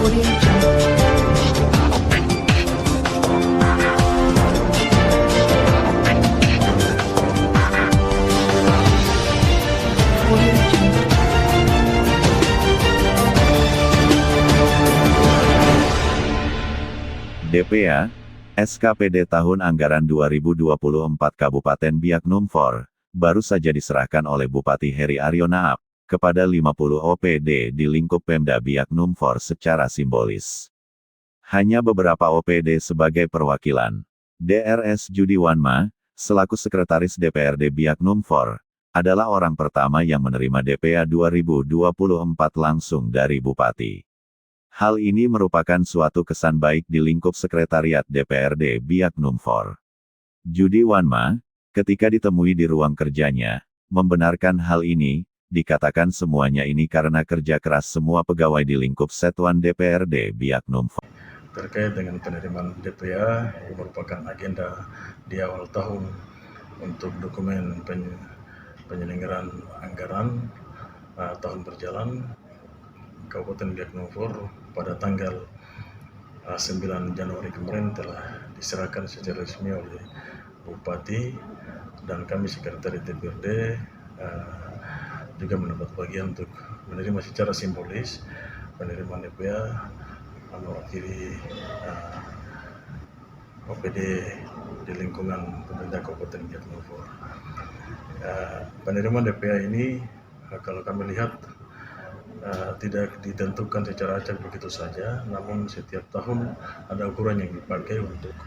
Audio Jungle. Audio Jungle. DPA, SKPD tahun anggaran 2024 Kabupaten Biak Numfor, baru saja diserahkan oleh Bupati Heri Aryo Naap, kepada 50 OPD di lingkup Pemda Biak Numfor secara simbolis. Hanya beberapa OPD sebagai perwakilan. DRS Judi Wanma, selaku Sekretaris DPRD Biak Numfor, adalah orang pertama yang menerima DPA 2024 langsung dari Bupati. Hal ini merupakan suatu kesan baik di lingkup Sekretariat DPRD Biak Numfor. Judi Wanma, ketika ditemui di ruang kerjanya, membenarkan hal ini, dikatakan semuanya ini karena kerja keras semua pegawai di lingkup Satuan DPRD Biak Numfor. Terkait dengan penerimaan DPA yang merupakan agenda di awal tahun untuk dokumen penyelenggaraan anggaran tahun berjalan, Kabupaten Biak Numfor pada tanggal 9 Januari kemarin telah diserahkan secara resmi oleh Bupati, dan kami Sekretariat DPRD juga mendapat bagian untuk menerima secara simbolis penerimaan DPA mewakili OPD di lingkungan pemerintah Kabupaten Biak Numfor. Penerimaan DPA ini kalau kami lihat tidak ditentukan secara acak begitu saja, namun setiap tahun ada ukuran yang dipakai untuk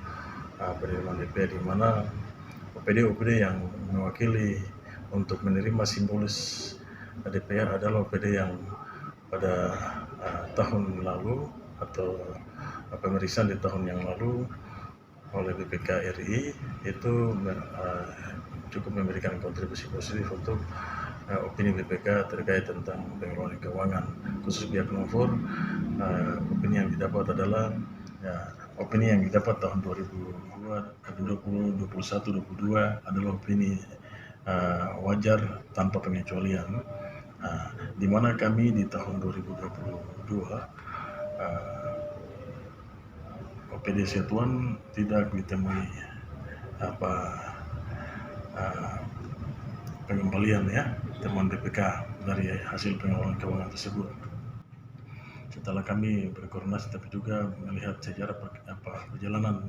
penerimaan DPA, di mana OPD-OPD yang mewakili untuk menerima simbolis DPA adalah OPD yang pada tahun lalu atau pemeriksaan di tahun yang lalu oleh BPK RI itu cukup memberikan kontribusi positif untuk opini BPK terkait tentang pengelolaan keuangan khusus Biak Numfor. Opini yang didapat adalah opini yang didapat tahun 2020, 21, 22 adalah opini wajar tanpa pengecualian, di mana kami di tahun 2022 OPD Satuan tidak ditemui pengembalian temuan BPK dari hasil pengelolaan keuangan tersebut. Setelah kami berkoordinasi tapi juga melihat sejarah perjalanan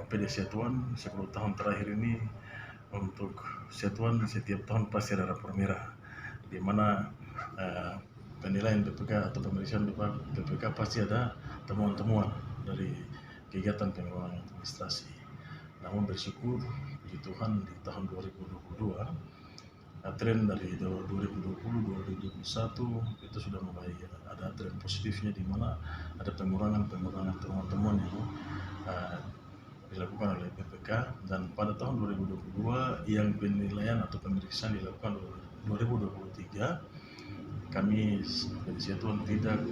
OPD Satuan 10 tahun terakhir ini, untuk Satuan setiap tahun pasti ada rapor merah, di mana penilaian BPK atau pemeriksaan BPK pasti ada temuan-temuan dari kegiatan pengelolaan administrasi. Namun bersyukur puji Tuhan di tahun 2022 tren dari 2020-2021 itu sudah mulai ada tren positifnya, di mana ada pengurangan temuan-temuan yang dilakukan oleh BPK, dan pada tahun 2022 yang penilaian atau pemeriksaan dilakukan 2023 kami dari Satuan tidak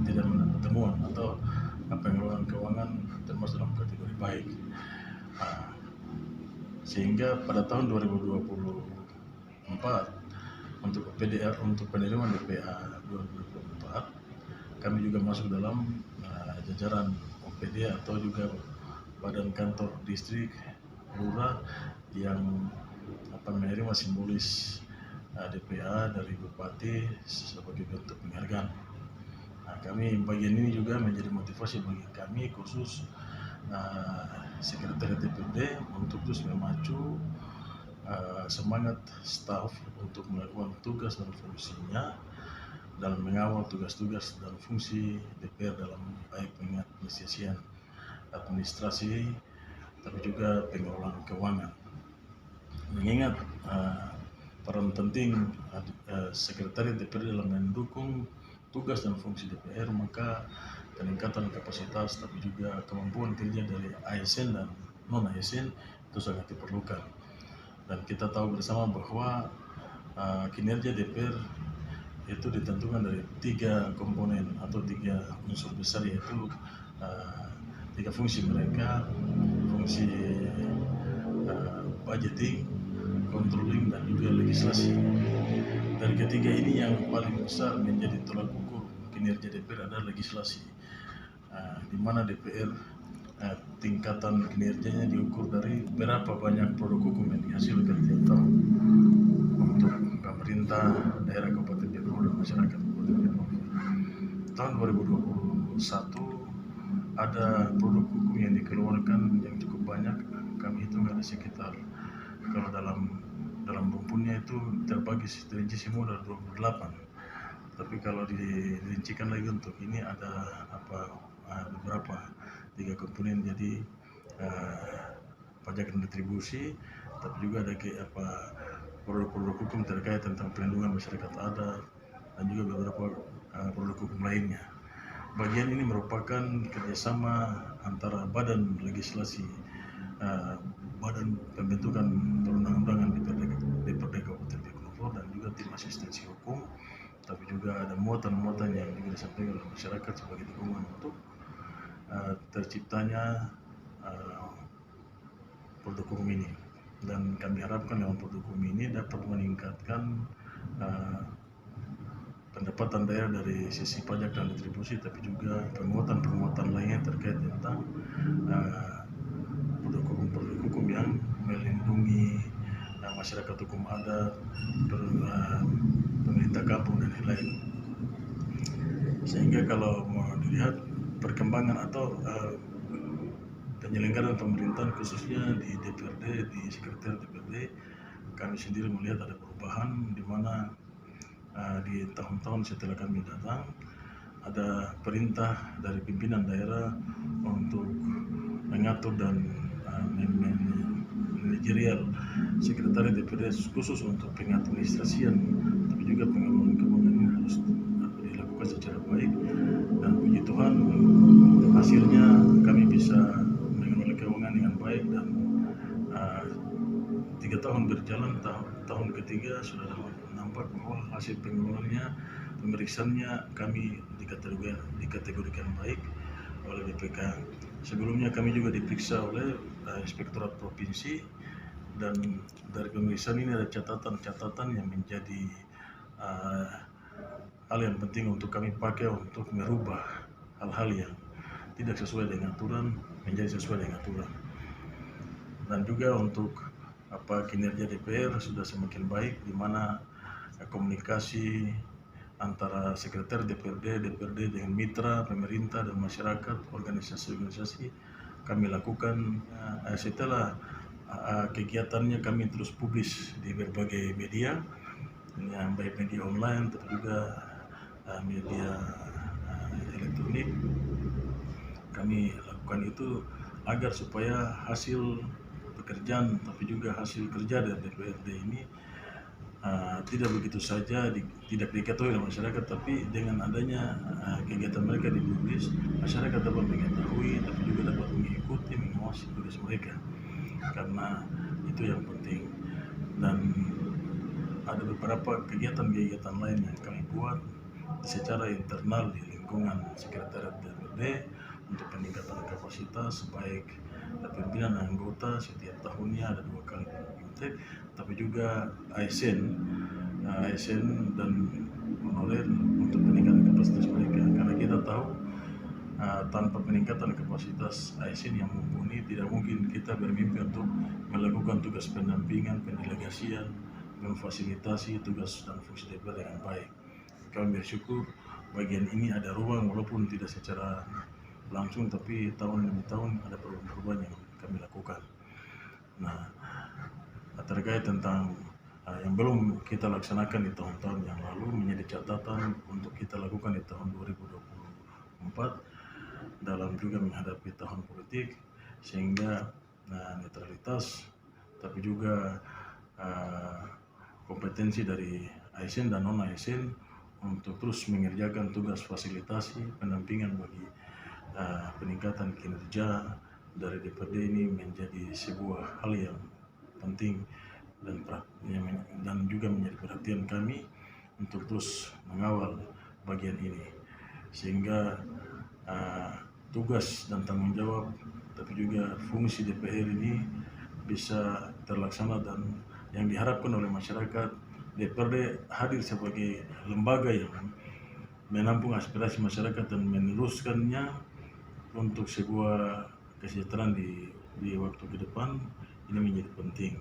mendapat temuan atau pengelolaan keuangan termasuk dalam kategori baik, sehingga pada tahun 2024 untuk penerimaan DPA 2024 kami juga masuk dalam jajaran OPD atau juga badan kantor distrik lurah yang menerima simbolis DPA dari Bupati sebagai bentuk penghargaan. Kami bagian ini juga menjadi motivasi bagi kami khusus Sekretariat DPRD untuk terus memacu semangat staf untuk melakukan tugas dan fungsinya dalam mengawal tugas-tugas dan fungsi DPR dalam baik pengadministrasian administrasi tapi juga pengelolaan keuangan. Mengingat peran penting Sekretariat DPR dalam mendukung tugas dan fungsi DPR, maka peningkatan kapasitas tapi juga kemampuan kerja dari ASN dan non-ASN itu sangat diperlukan. Dan kita tahu bersama bahwa kinerja DPR itu ditentukan dari 3 komponen atau 3 unsur besar, yaitu 3 fungsi mereka: fungsi budgeting, controlling, dan juga legislasi. Dari ketiga ini yang paling besar menjadi tolak ukur kinerja DPR adalah legislasi, di mana DPR tingkatan kinerjanya diukur dari berapa banyak produk hukum yang dihasilkan tiap tahun untuk pemerintah daerah Kabupaten Biak Numfor dan masyarakat Kabupaten Biak Numfor. Tahun 2021 ada produk hukum yang dikeluarkan yang cukup banyak. Kami hitung ada sekitar, kalau dalam rumpunnya itu terinci semua ada 28. Tapi kalau dirincikan lagi untuk ini ada beberapa 3 komponen, jadi pajak dan retribusi, tapi juga ada produk-produk hukum terkait tentang perlindungan masyarakat adat dan juga beberapa produk hukum lainnya. Bagian ini merupakan kerjasama antara badan legislasi, badan pembentukan perundang-undangan DPRD Kabupaten Biak Numfor dan juga tim asistensi hukum, tapi juga ada muatan-muatan yang juga disampaikan oleh masyarakat sebagai dukungan untuk terciptanya produk hukum ini. Dan kami harapkan dalam produk hukum ini dapat meningkatkan pendapatan daerah dari sisi pajak dan retribusi, tapi juga penguatan lainnya terkait tentang produk hukum yang melindungi masyarakat hukum adat, pemerintah kampung dan lain-lain. Sehingga kalau mau dilihat perkembangan atau penyelenggaraan pemerintahan khususnya di DPRD, di sekretariat DPRD, kami sendiri melihat ada perubahan di mana di tahun-tahun setelah kami datang ada perintah dari pimpinan daerah untuk mengatur dan manajerial sekretariat DPRD khusus untuk pengadministrasian, tapi juga pengembangan ini harus dilakukan secara baik. Dan puji Tuhan hasilnya kami bisa mengelola keuangan dengan baik, dan 3 tahun berjalan, tahun ketiga sudah nampak bahwa hasil pengelolaannya, pemeriksaannya kami dikategorikan baik oleh BPK. Sebelumnya kami juga diperiksa oleh Inspektorat Provinsi, dan dari pemeriksaan ini ada catatan-catatan yang menjadi hal yang penting untuk kami pakai untuk merubah hal-hal yang tidak sesuai dengan aturan menjadi sesuai dengan aturan. Dan juga untuk kinerja DPR sudah semakin baik, di mana komunikasi antara sekretariat DPRD dengan mitra, pemerintah dan masyarakat, organisasi-organisasi kami lakukan. Setelah kegiatannya kami terus publis di berbagai media, baik media online tapi juga media elektronik. Kami lakukan itu agar supaya hasil pekerjaan tapi juga hasil kerja dari DPRD ini tidak begitu saja tidak diketahui oleh masyarakat, tapi dengan adanya kegiatan mereka dipublis, masyarakat dapat mengetahui tapi juga dapat mengikuti, mengawasi tugas mereka, karena itu yang penting. Dan ada beberapa kegiatan-kegiatan lain yang kami buat secara internal di lingkungan sekretariat DPRD untuk peningkatan kapasitas baik pimpinan anggota. Setiap tahunnya ada 2 kali intake, tapi juga ASN dan honorer untuk peningkatan kapasitas mereka, karena kita tahu tanpa peningkatan kapasitas ASN yang mumpuni tidak mungkin kita bermimpi untuk melakukan tugas pendampingan, pendelegasian, memfasilitasi tugas dan fungsi DPR dengan baik. Kami bersyukur bagian ini ada ruang, walaupun tidak secara langsung, tapi tahun demi tahun ada perubahan yang kami lakukan. Nah, terkait tentang yang belum kita laksanakan di tahun-tahun yang lalu menjadi catatan untuk kita lakukan di tahun 2024 dalam juga menghadapi tahun politik, sehingga netralitas tapi juga kompetensi dari ASN dan non-ASN untuk terus mengerjakan tugas fasilitasi pendampingan bagi peningkatan kinerja dari DPRD ini menjadi sebuah hal yang penting dan juga menjadi perhatian kami untuk terus mengawal bagian ini, sehingga tugas dan tanggung jawab tapi juga fungsi DPR ini bisa terlaksana, dan yang diharapkan oleh masyarakat DPRD hadir sebagai lembaga yang menampung aspirasi masyarakat dan meneruskannya untuk sebuah kesejahteraan di waktu ke depan, ini menjadi penting.